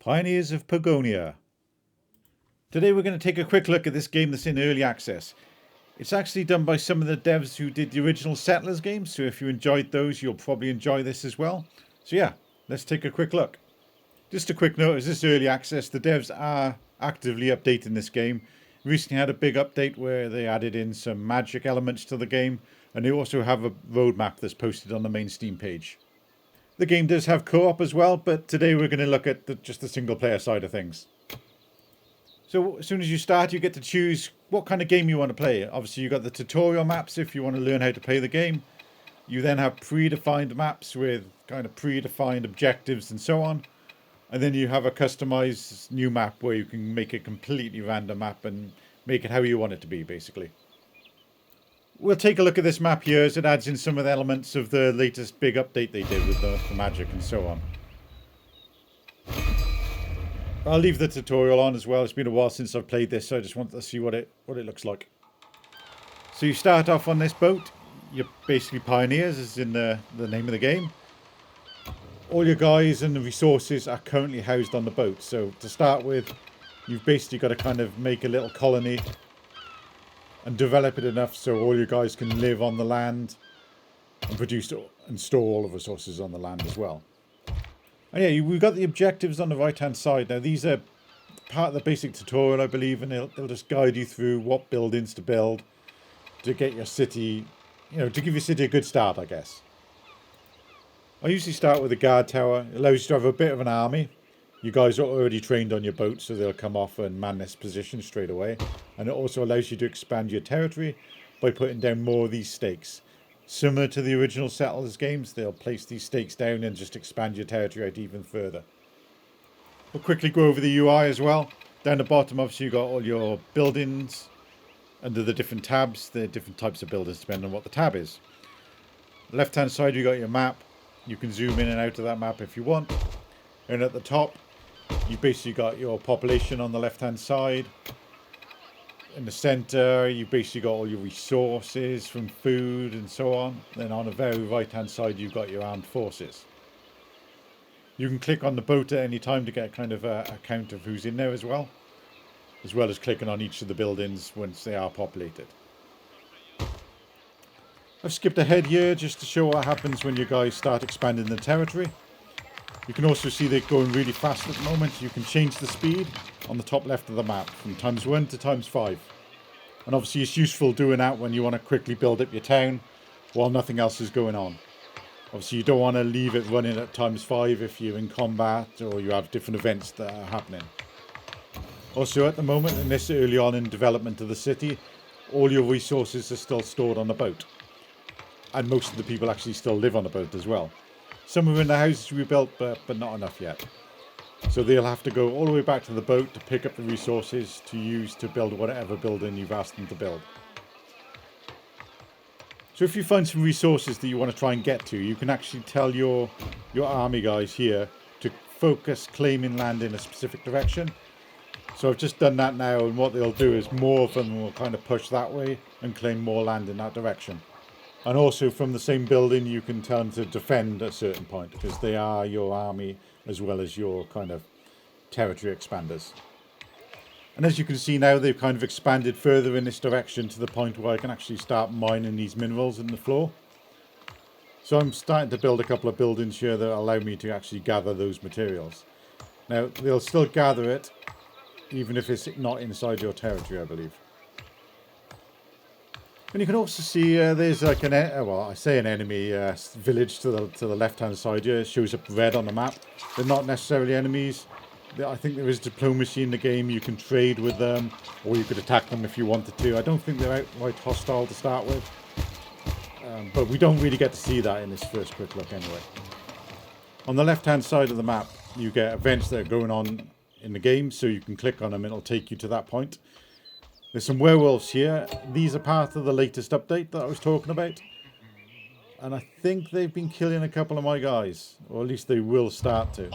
Pioneers of Pagonia. Today we're going to take a quick look at this game that's in early access. It's actually done by some of the devs who did the original Settlers games, so if you enjoyed those you'll probably enjoy this as well. So yeah, let's take a quick look. Just a quick note, as this early access, the devs are actively updating this game. Recently had a big update where they added in some magic elements to the game, and they also have a roadmap that's posted on the main Steam page. The game does have co-op as well, but today we're going to look at just the single player side of things. So as soon as you start, you get to choose what kind of game you want to play. Obviously you've got the tutorial maps if you want to learn how to play the game. You then have predefined maps with kind of predefined objectives and so on. And then you have a customized new map where you can make a completely random map and make it how you want it to be, basically. We'll take a look at this map here as it adds in some of the elements of the latest big update they did with the magic and so on. I'll leave the tutorial on as well. It's been a while since I've played this, so I just wanted to see what it looks like. So you start off on this boat. You're basically pioneers, as in the name of the game. All your guys and the resources are currently housed on the boat. So to start with, you've basically got to kind of make a little colony and develop it enough so all you guys can live on the land and produce and store all the resources on the land as well. And yeah, we've got the objectives on the right hand side. Now these are part of the basic tutorial, I believe, and they'll just guide you through what buildings to build to get your city, to give your city a good start, I guess. I usually start with a guard tower. It allows you to have a bit of an army. You guys are already trained on your boat, so they'll come off and man this position straight away. And it also allows you to expand your territory by putting down more of these stakes. Similar to the original Settlers games, they'll place these stakes down and just expand your territory out even further. We'll quickly go over the UI as well. Down the bottom, obviously, you've got all your buildings. Under the different tabs, the different types of buildings depending on what the tab is. Left hand side, you've got your map. You can zoom in and out of that map if you want. And at the top, you've basically got your population on the left hand side. In the center, you've basically got all your resources from food and so on. Then on the very right hand side, you've got your armed forces. You can click on the boat at any time to get kind of a count of who's in there as well as clicking on each of the buildings once they are populated. I've skipped ahead here just to show what happens when you guys start expanding the territory. You can also see they're going really fast at the moment. You can change the speed on the top left of the map from ×1 to ×5. And obviously it's useful doing that when you want to quickly build up your town while nothing else is going on. Obviously you don't want to leave it running at ×5 if you're in combat or you have different events that are happening. Also at the moment, in this early on in development of the city, all your resources are still stored on the boat. And most of the people actually still live on the boat as well. Some are in the houses we built, but not enough yet. So they'll have to go all the way back to the boat to pick up the resources to use to build whatever building you've asked them to build. So if you find some resources that you want to try and get to, you can actually tell your army guys here to focus claiming land in a specific direction. So I've just done that now, and what they'll do is more of them will kind of push that way and claim more land in that direction. And also from the same building you can tell them to defend at a certain point, because they are your army as well as your kind of territory expanders. And as you can see now, they've kind of expanded further in this direction to the point where I can actually start mining these minerals in the floor. So I'm starting to build a couple of buildings here that allow me to actually gather those materials. Now they'll still gather it even if it's not inside your territory, I believe. And you can also see there's like an enemy village to the left hand side here. It shows up red on the map. They're not necessarily enemies. I think there is diplomacy in the game. You can trade with them, or you could attack them if you wanted to. I don't think they're outright hostile to start with, but we don't really get to see that in this first quick look anyway. On the left hand side of the map, you get events that are going on in the game, so you can click on them and it'll take you to that point. There's some werewolves here. These are part of the latest update that I was talking about. And I think they've been killing a couple of my guys. Or at least they will start to.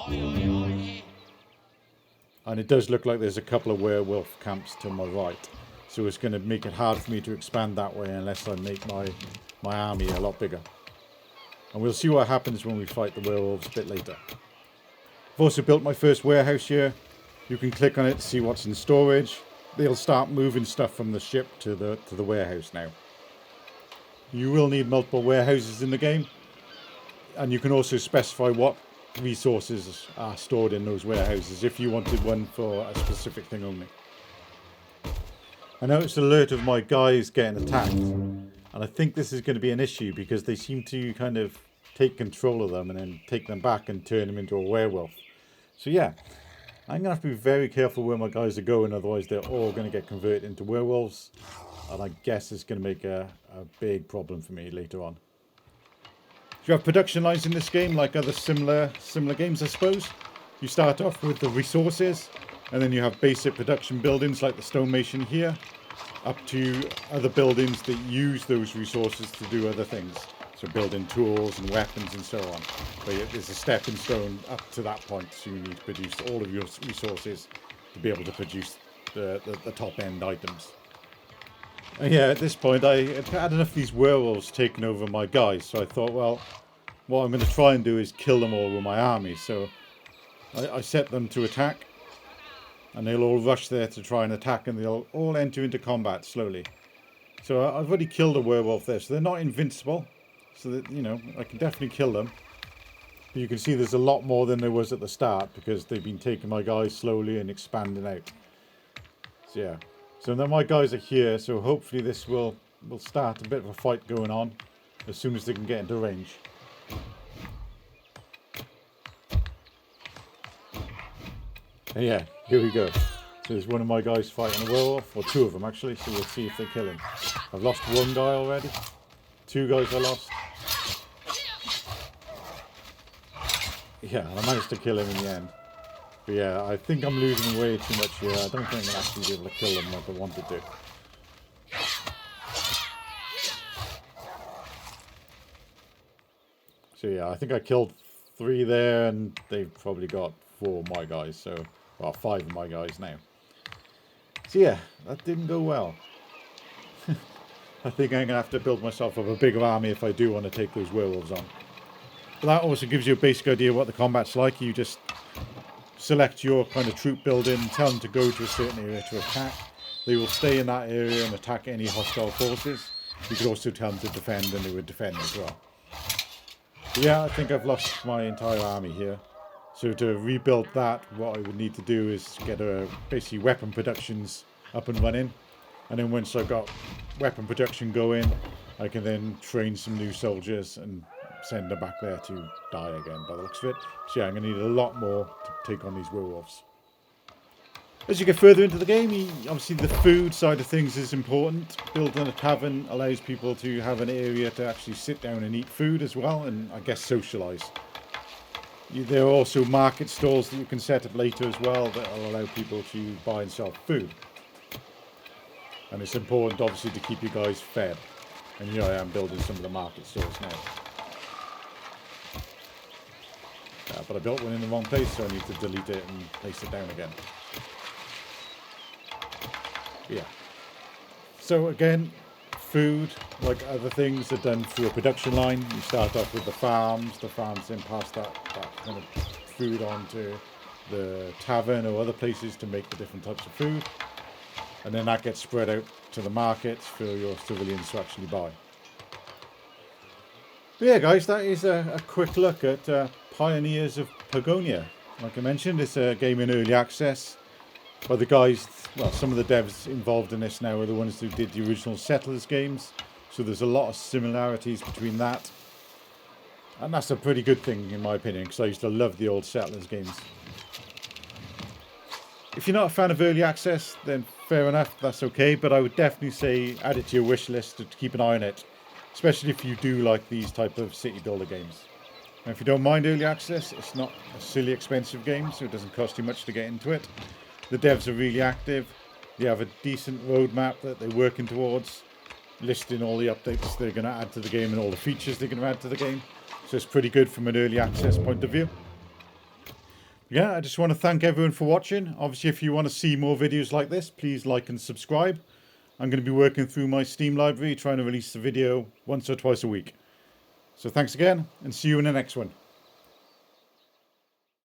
And it does look like there's a couple of werewolf camps to my right. So it's going to make it hard for me to expand that way unless I make my army a lot bigger. And we'll see what happens when we fight the werewolves a bit later. I've also built my first warehouse here. You can click on it to see what's in storage. They'll start moving stuff from the ship to the warehouse now. You will need multiple warehouses in the game, and you can also specify what resources are stored in those warehouses if you wanted one for a specific thing only. I noticed an alert of my guys getting attacked, and I think this is going to be an issue because they seem to kind of take control of them and then take them back and turn them into a werewolf. So yeah, I'm going to have to be very careful where my guys are going, otherwise they're all going to get converted into werewolves, and I guess it's going to make a big problem for me later on. You have production lines in this game like other similar games, I suppose. You start off with the resources, and then you have basic production buildings like the stonemason here, up to other buildings that use those resources to do other things. So building tools and weapons and so on. But there's a stepping stone up to that point, so you need to produce all of your resources to be able to produce the top end items. And yeah, at this point I had enough of these werewolves taking over my guys, so I thought, well, what I'm going to try and do is kill them all with my army. So I set them to attack, and they'll all rush there to try and attack, and they'll all enter into combat slowly. So I've already killed a werewolf there, so they're not invincible. So that, you know, I can definitely kill them. But you can see there's a lot more than there was at the start because they've been taking my guys slowly and expanding out. So yeah. So now my guys are here, so hopefully this will start a bit of a fight going on as soon as they can get into range. And yeah, here we go. So there's one of my guys fighting a werewolf, or two of them actually, so we'll see if they kill him. I've lost one guy already. Two guys I lost. Yeah, I managed to kill him in the end. But yeah, I think I'm losing way too much here. I don't think I'll actually be able to kill them like I wanted to. So yeah, I think I killed 3 there, and they've probably got 4 of my guys. So, well, 5 of my guys now. So yeah, that didn't go well. I think I'm going to have to build myself up a bigger army if I do want to take those werewolves on. But that also gives you a basic idea of what the combat's like. You just select your kind of troop building, tell them to go to a certain area to attack. They will stay in that area and attack any hostile forces. You could also tell them to defend, and they would defend as well. But yeah, I think I've lost my entire army here. So to rebuild that, what I would need to do is get basically weapon productions up and running. And then once I've got weapon production going, I can then train some new soldiers and send them back there to die again by the looks of it. So yeah, I'm going to need a lot more to take on these werewolves. As you get further into the game, obviously the food side of things is important. Building a tavern allows people to have an area to actually sit down and eat food as well, and I guess socialise. There are also market stalls that you can set up later as well that will allow people to buy and sell food. And it's important, obviously, to keep you guys fed. And here I am building some of the market stores now. But I built one in the wrong place, so I need to delete it and place it down again. Yeah. So again, food, like other things, are done through a production line. You start off with the farms then pass that kind of food on to the tavern or other places to make the different types of food. And then that gets spread out to the markets for your civilians to actually buy. But yeah, guys, that is a quick look at Pioneers of Pagonia. Like I mentioned, it's a game in early access by the guys, well, some of the devs involved in this now are the ones who did the original Settlers games. So there's a lot of similarities between that. And that's a pretty good thing, in my opinion, because I used to love the old Settlers games. If you're not a fan of early access, then fair enough, that's okay. But I would definitely say add it to your wish list to keep an eye on it. Especially if you do like these type of city builder games. And if you don't mind early access, it's not a silly expensive game, so it doesn't cost you much to get into it. The devs are really active. They have a decent roadmap that they're working towards, listing all the updates they're going to add to the game and all the features they're going to add to the game. So it's pretty good from an early access point of view. Yeah, I just want to thank everyone for watching. Obviously, if you want to see more videos like this, please like and subscribe. I'm going to be working through my Steam library, trying to release the video once or twice a week. So thanks again, and see you in the next one.